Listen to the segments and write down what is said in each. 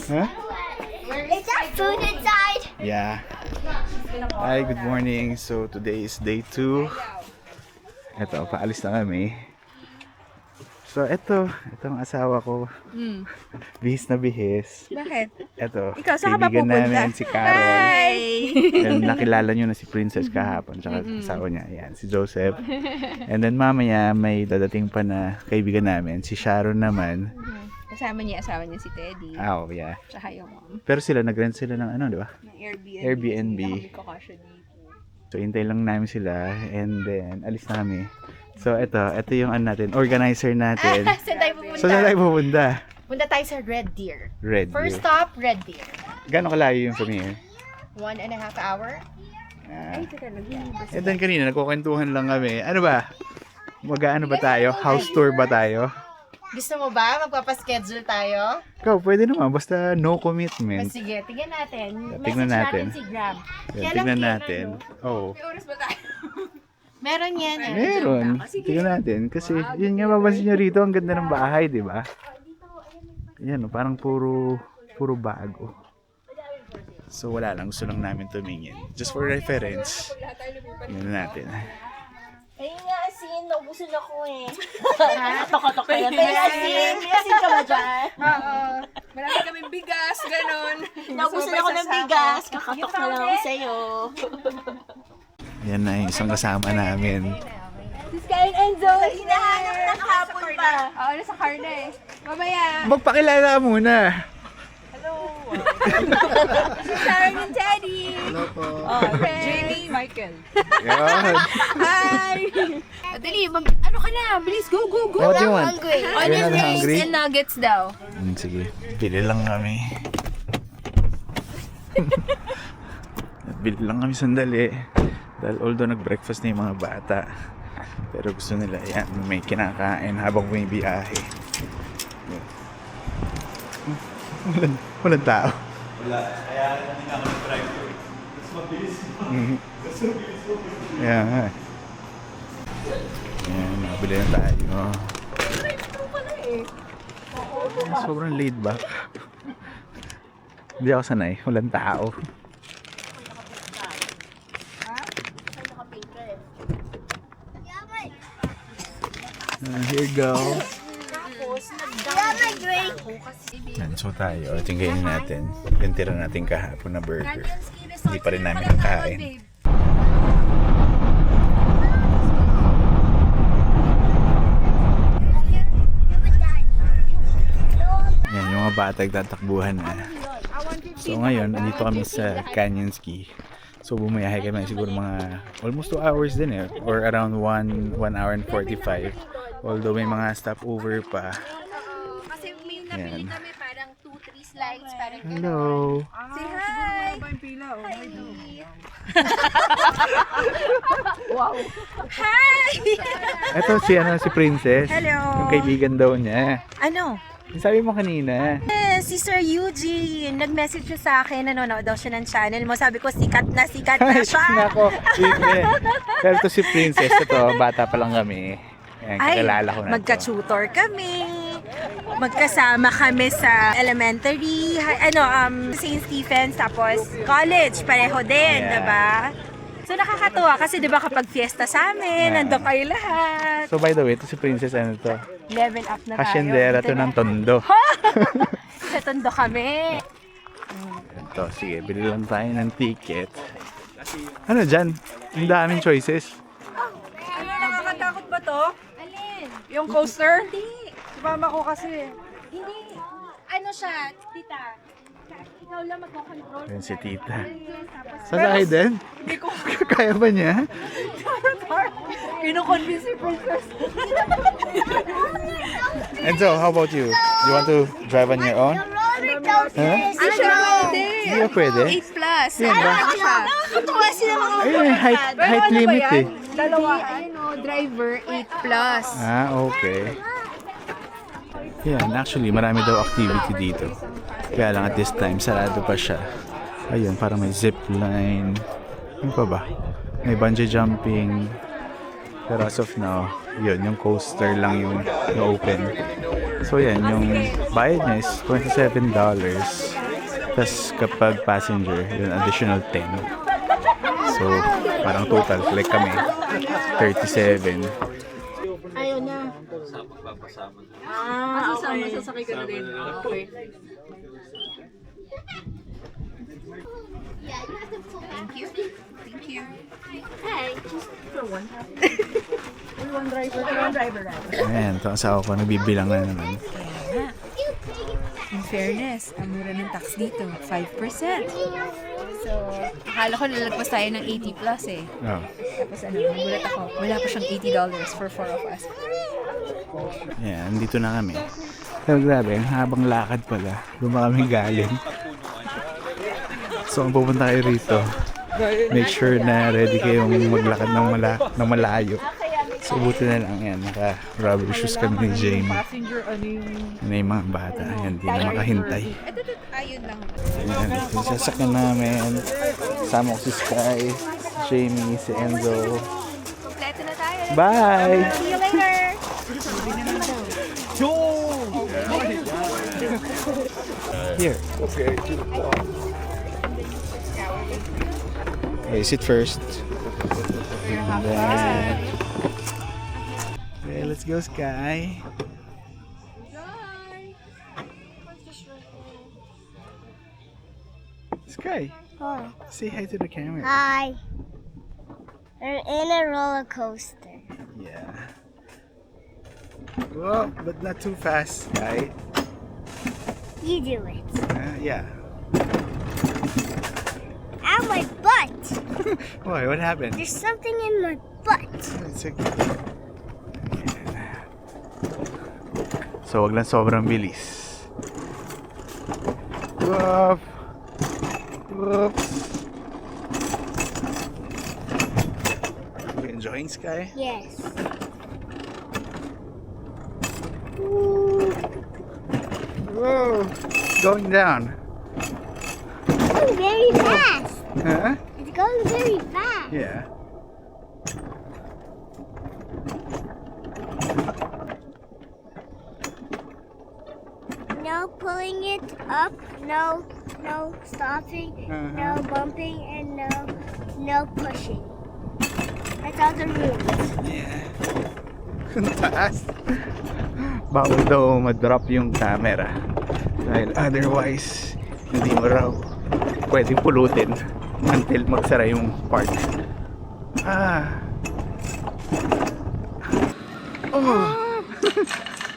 Huh? Is there food inside? Yeah. Hi, good morning. So today is day 2. Eto, paalis na kami. So itong asawa ko. Bihis na bihis. Bakit? Eto, Ikaw, saan ka ba kaibigan pupunta? namin si Carol. Hi! And nakilala nyo na si Princess kahapon, tsaka asawa niya, yan, si Joseph. And then mamaya may dadating pa na kaibigan namin, si Sharon naman. Kasama niya, asawa niya si Teddy. Oh, yeah. Tsaka yung mom. Pero sila, nag-rent sila ng ano, di ba? Ng Airbnb. Airbnb. Hindi kami kakasya dito. So, hintay lang namin sila and then alis na kami. So, ito yung ano natin, organizer natin. Saan tayo pupunta? So, saan tayo pupunta? Punta tayo sa Red Deer. Red First Deer. stop, Red Deer. Gano'ng kalayo yung from here? 1.5 hour. Ah. And then kanina, nagkukwentuhan lang kami. Ano ba? Mag-ano ba tayo? House tour ba tayo? Gusto mo ba? Magpapaschedule tayo? Ikaw, pwede naman. Basta no O, commitment. sige, tingnan natin. Tingnan Message natin. si Graham. Yan, Kaya tignan lang natin. ano, Oh. May oras ba tayo? Meron yan. Meron. Tingnan natin. Kasi yun nga mapansin nyo rito, ang ganda ng bahay, di ba? Yan, parang puro bago. So wala lang, gusto lang namin tumingin. Just for reference. Tingnan natin. Ayun nga, Asin. Naubusan ako eh. Katok-katok ka yan. May Asin. May Asin ka ba dyan? Oo. Marami kaming bigas, ganon. Naubusan ako ng bigas. Kakatok na lang ako sa'yo. Yan na yung isang kasama namin. Kain Enzo. Hinahanap na kahapon pa. Oo, nasa car na eh. Mamaya. Magpakilala ka muna. Sharon and Teddy. Hello po. Jamie, Michael. Yan. Hi! Dali, ano ka na? Bilis, go, go, go. What do you want? Hungry. You're not hungry? and nuggets daw. Sige, bili lang kami. Bili lang kami sandali. Dahil although nag-breakfast na yung mga bata, pero gusto nila yan, may kinakain habang bumibiyahe. Walang tao. Wala. Kaya hindi na ako nag-drive to. Mas mabilis. Mas mabilis mo. Kaya nga. Ayan, nakabili na tayo. Sobrang laid back. Hindi ako sanay. Walang tao. Here you go. Yan, so tayo. Tinggayin natin. Yung tira natin kahapon na burger. Hindi pa rin namin nakain. Yan, yung mga bata nagtatakbuhan na. So ngayon, andito kami sa Canyon Ski. So bumayahe kami siguro mga almost 2 hours din eh. Or around 1 hour and 45. Although may mga stopover pa. Kasi may napili Yan. kami parang 2-3 slides. Parang Hello! say hi! Hi! Ito si Princess. Hello. Yung kaibigan daw niya. Ano? Yung sabi mo kanina. Si Sir Eugene, nag-message siya sa akin, nanonood daw siya ng channel mo. Sabi ko, sikat na siya. Nako, pero to si Princess, ito, bata pa lang kami. Ayan, kakilala ko na to. magka-tutor kami. Magkasama kami sa elementary, St. Stephen's, tapos college, pareho din, Yeah. diba? So nakakatuwa kasi diba kapag fiesta sa amin, Yeah. nandun kayo lahat. So by the way, ito si Princess, ano to? Level up na tayo. Hasyendera to ng Tondo. Sa Tondo kami. Ito, sige, bili lang tayo ng ticket. Ano dyan? Ang daming choices. Ano, nakakatakot ba to? Alin? Yung coaster? Hindi. Si mama ko kasi. Hindi. Ano siya, tita? Ikaw lang magko-control. Ayan si tita. Sasakay din? Hindi ko Kaya ba niya? kinukonvince si Princess. And so, how about you? You want to drive on your own? Huh? Hindi siya pwede. Hindi ka pwede? 8 plus. Yan ba? Nakakatuwa sila mga Ayun, may height limit eh. Dalawa. Ayun o, driver 8 plus. Ah, okay. Yan, actually, marami daw activity dito. Kaya lang at this time, sarado pa siya. Ayun, parang may zip line. Ano pa ba? May bungee jumping. Pero as of now, yun, yung coaster lang yung open. So yan, yung bayad niya is $27. Tapos kapag passenger, yun additional 10. So parang total, like kami, 37. Ayaw na. Masasama, sasakay ka na din. Okay. Thank you. Thank you. Hey, just for one. One driver. Ayan, ito ang asawa ko, nagbibilang na naman. In fairness, ang mura ng tax dito, 5%. So, akala ko nalagpas tayo ng 80 plus eh. Oh. Tapos nagulat ako, wala pa siyang $80 for 4 of us. Ayan, dito na kami. Pero grabe, ang habang lakad pala. Doon pa kami galing. So, kung pupunta kayo rito, make sure na ready kayong maglakad ng malayo. So, buti na lang yan. Naka-rubber shoes kami ni Jamie. Yan na yung mga bata. Yan, di na makahintay. Ayun lang. Yan, yung sasakyan namin. Kasama ko si Sky, Jamie, si Enzo. Kompleto na tayo. Bye! See you later! Here. Okay, sit first. And then... Okay, let's go, Sky. Sky, Oh. say hi to the camera. Hi. We're in a roller coaster. Yeah. Whoa, but not too fast, Sky. You do it. Yeah. Ow, my butt! Why? What happened? There's something in my butt. It's okay. So, wag lang sobrang bilis. Whoop! Whoops! You enjoying, Sky? Yes. Whoa! Going down. It's going very fast. Huh? It's going very fast. Yeah. No pulling it up, no stopping, no bumping, and no pushing. That's all the rules. Yeah. Ang taas. Bawal daw ma-drop yung camera. Dahil otherwise, hindi mo raw pwedeng pulutin until magsara yung park. Ah. Oh.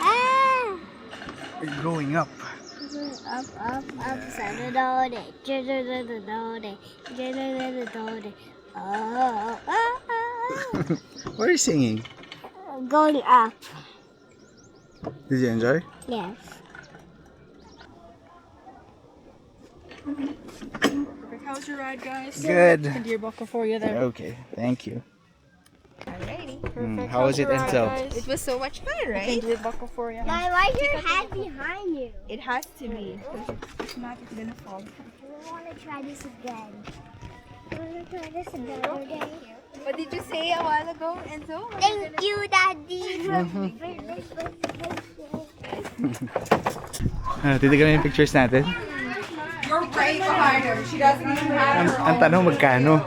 Ah! We're going up. Up, oh, What are you singing? going up. Did you enjoy? Yes. How's your ride, guys? Good. Deer buckle for you there. Okay, thank you. Alrighty. How was it, Enzo? It was so much fun, right? Deer buckle for you. Now, why is your hat behind you? It has to be. If not, it's gonna fall. I want to try this again. I want to try this again. What did you say a while ago, Enzo? Thank you, Daddy. Titignan yung pictures natin. You're right behind her. She doesn't even have her Ang tanong, magkano?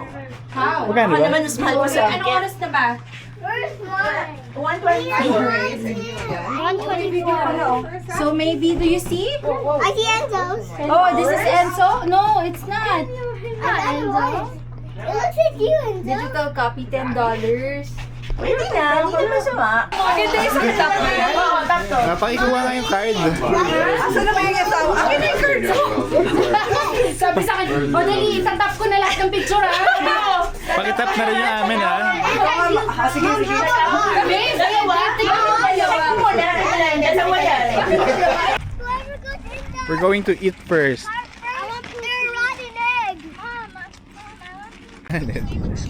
How? Magkano ba? mas mahal mo sa Anong oras na ba? Where's mine? 125. So maybe, do you see? I see Enzo's. Oh, this is Enzo? No, it's not. Enzo. It looks like you, Enzo. Digital copy, $10. Hindi na, hindi naman sama. Maganda yung sa top mo yan. Oo, top to. Pakikuha nga yung card. Asa na ba yung asawa? Akin na yung card mo. Sabi sa akin, o dali, itatap ko na lahat ng picture ha. Pakitap na rin yung amin, ha? Sige, sige. Babe, tingnan mo dalawa. We're going to eat first. I want their rotten egg.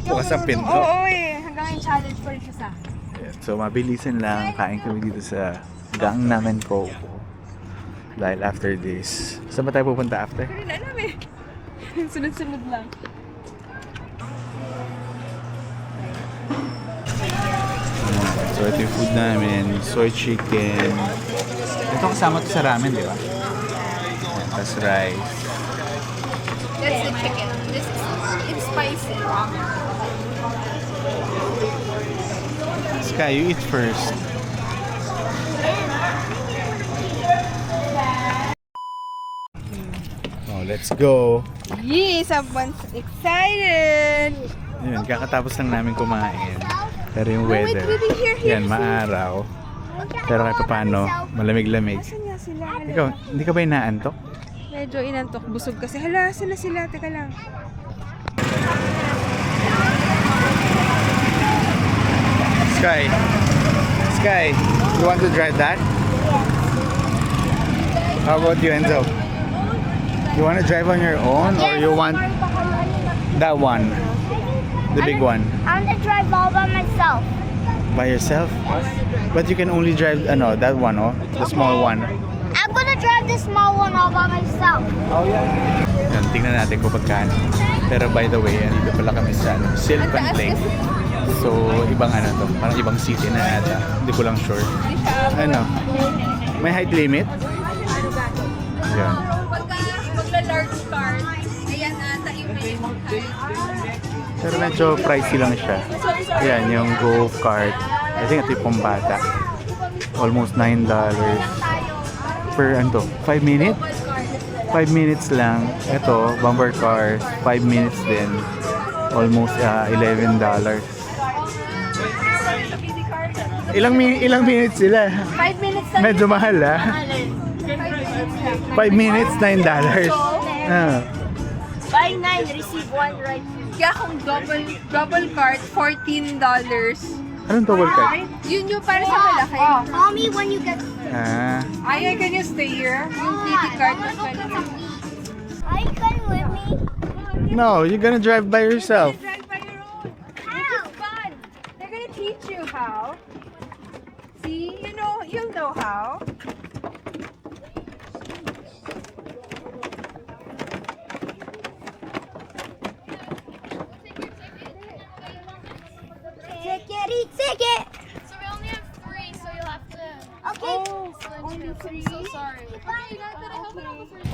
Bukas ang pinto. Oo eh, hanggang yung challenge pa rin siya sa akin. So, mabilisan lang. Kain kami dito sa Gangnam Cove. Dahil after this, saan ba tayo pupunta after? Hindi na alam eh. Sunod-sunod lang. So, ito yung food namin. Soy chicken, Ito kasama to sa ramen, di ba? Tapos rice. That's the chicken. This is, it's spicy. Sky, you eat first. Oh, let's go. Yee! Someone's excited! Yun, kakatapos lang namin kumain. Pero yung wait, weather, wait, here. yan, maaraw. Pero kahit paano, malamig-lamig. Saan nga sila? Hala. Ikaw, hindi ka ba inaantok? Medyo inantok. Busog kasi. Hala, saan na sila? Teka lang. Sky, Sky, you want to drive that? How about you, Enzo? You want to drive on your own or you want that one? The big one? I'm gonna drive all by myself. By yourself? But you can only drive, that one, oh? The small one. I'm gonna drive the small one all by myself. Yan, tingnan natin kung pagkano. Pero by the way, andito pala kami sa Sylvan Lake. So, ibang to, parang ibang city na ata. Hindi ko lang sure. Ano? May height limit? Yan. Magla-large card. Ayan ata yung may Pero medyo pricey lang siya. Ayan, yung go-kart. I think ito yung pambata. Almost $9 per 5 minutes? 5 minutes lang. Ito, bumper cars, 5 minutes din. Almost $11. Ilang minutes sila? 5 minutes lang. Medyo mahal 5 minutes, $9. Buy 9, receive 1 right. Kaya kung double card, $14. Anong double card? Yun yung para sa malaki. Call me when you get. Ay, can you stay here? Yung kitty card mas malaki. Are you coming with me? No, you're gonna drive by yourself. Drive by your own. This is fun. They're gonna teach you how. See, you'll know how. Ticket. So we only have 3, so you'll have to Okay. only 3. I'm so sorry.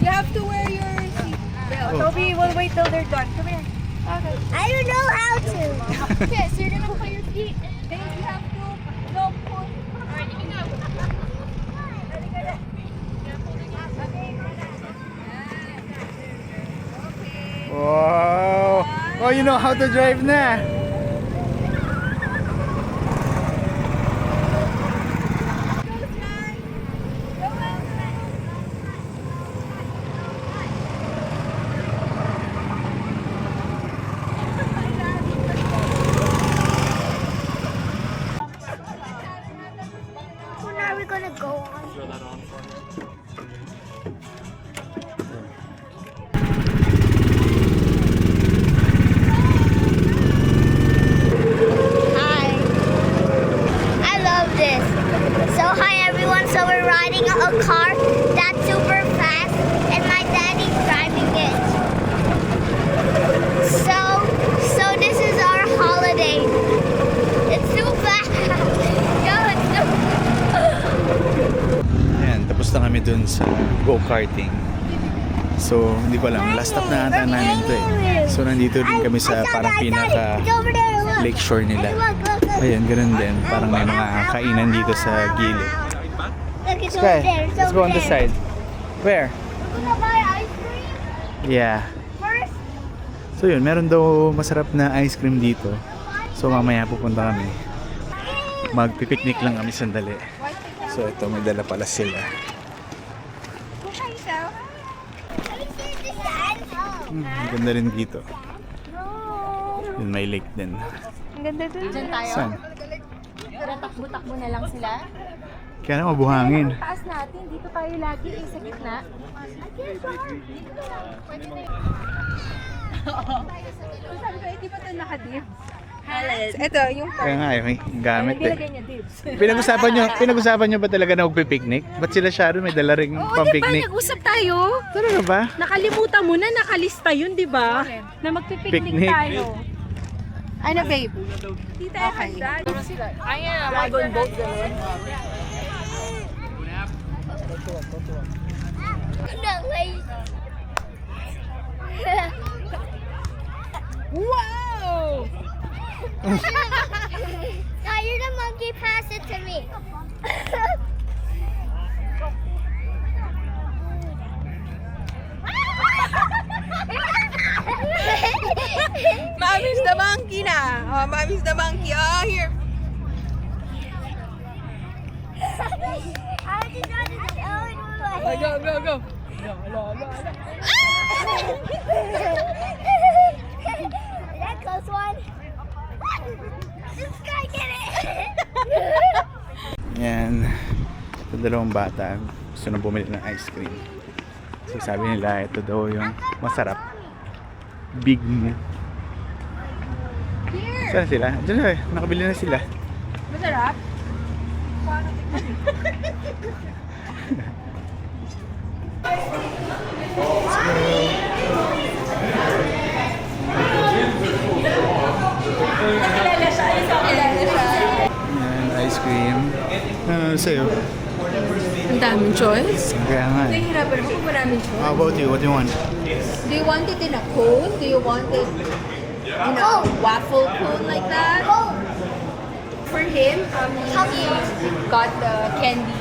You have to wear your seatbelt. Toby will wait till they're done. Come here. Okay. I don't know how to. Okay, so you're gonna put your feet in. Then you have to no push. Alright, you can go. Wow! Oh, you know how to drive na! When are we gonna go on? Hi. I love this. So hi everyone. So we're riding a car that's super fast and my daddy's driving it. So this is our holiday. It's too fast. Yo, it's too Ayan, tapos na kami dun sa go-karting. So, hindi ko alam. Last stop na ata namin to eh. So, nandito din kami sa parang pinaka lakeshore nila. Ayan, ganun din. Parang may mga kainan dito sa gilid. Look, it's Sky, over there. It's let's go over on this there. side. Where? We're gonna buy ice cream Yeah. first. So yun, meron daw masarap na ice cream dito. So mamaya pupunta kami. Magpipiknik lang kami sandali. So ito, may dala pala sila. Ang ganda rin dito. Yun, may lake din. Ang ganda dun. Diyan tayo. Saan? Tara, takbo-takbo na lang sila. Kaya na mabuhangin. Taas natin, dito tayo lagi sa gitna. Sabi ko, hindi ba ito naka-dibs? Ito, yung Kaya nga eh, may gamit eh. niya dibs. Pinag-usapan nyo ba talaga na magpipiknik? Ba't sila Sharon may dala ring pampiknik? Nag-usap tayo. Talaga ba? Nakalimutan mo na, nakalista yun, di ba? Na magpipiknik Picnic. tayo. Ano, babe? Hindi tayo handa. Dragon boat gano'n. No, wait. Wow! Now you're the monkey, pass it to me. Mommy's the monkey na. Oh, mommy's the monkey. Oh, here. I just wanted to show it with my Oh, go, go, go. Is that close one? This guy get it. Yan. Ito dalawang bata. Gusto na bumili ng ice cream. So sabi nila ito daw yung masarap. Big Moo. Saan sila? Diyan na, nakabili na sila. Masarap? Yan, ice cream. Ano sa'yo? Ang daming choice. Kaya nga. Nahihirapan ako kung maraming choice. How about you? What do you want? Do you want it in a cone? Do you want it in a waffle cone like that? For him, he got the candy.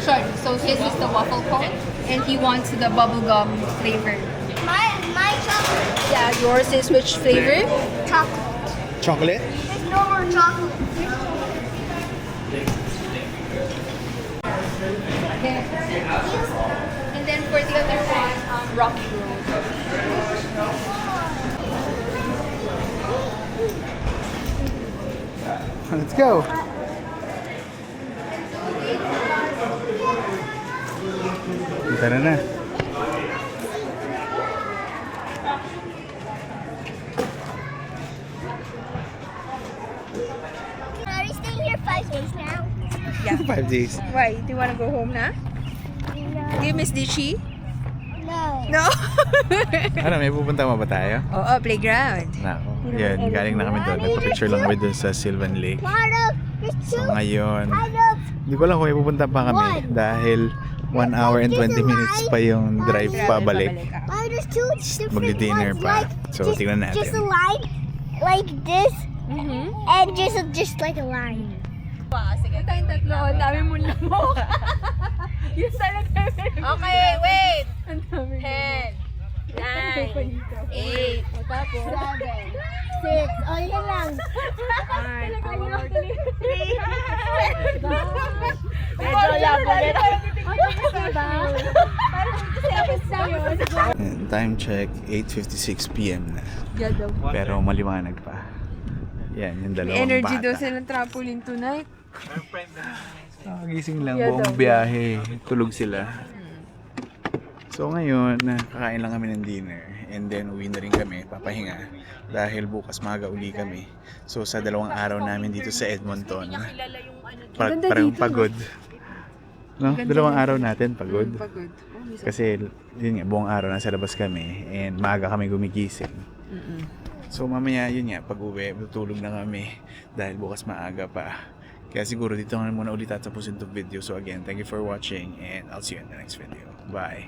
Sorry. So his is the waffle cone, and he wants the bubblegum flavor. My chocolate. Yeah, yours is which flavor? Chocolate. Chocolate? There's no more chocolate. And then for the other one, Rocky Road. Let's go. Tara na. Are you staying here 5 days now? Yeah. 5 days. Why? Do you want to go home na? No. Do you miss Dichi? No. No. Ano, may pupunta mo ba tayo? Oo, playground. Nako. Yan, galing na kami doon. Nagpa-picture lang kami doon sa Sylvan Lake. Carlos, there's So two. ngayon, Carlos, hindi ko alam kung may pupunta pa kami dahil 1 hour and 20 minutes pa yung drive pabalik. why there's two different Magdi-dinner ones, pa. like, So, tingnan natin. Just a line, like this, Mm-hmm. and just like a line. Sige, tayong tatlo. Ang dami mo na mo. Yung talaga. Okay, wait. 10, 9, 8, 7, 6. Oh, yan lang. 5, 4, 3. Medyo labo nito. And time check, 8:56 PM na. Pero maliwanag pa. Yan, yung dalawang Energy bata. daw silang trampoline tonight. Gising lang, buong biyahe. Tulog sila. So ngayon, kakain lang kami ng dinner. And then uwi na rin kami, papahinga. Dahil bukas maaga uli kami. So sa 2 araw namin dito sa Edmonton, parang pagod. No? 2 araw natin pagod. Pagod. Kasi yun nga, buong araw nasa labas kami. And maaga kami gumigising. So mamaya yun nga, pag uwi, tutulog na kami. Dahil bukas maaga pa. Kaya siguro dito na muna ulit tatapusin itong video. So again, thank you for watching and I'll see you in the next video. Bye!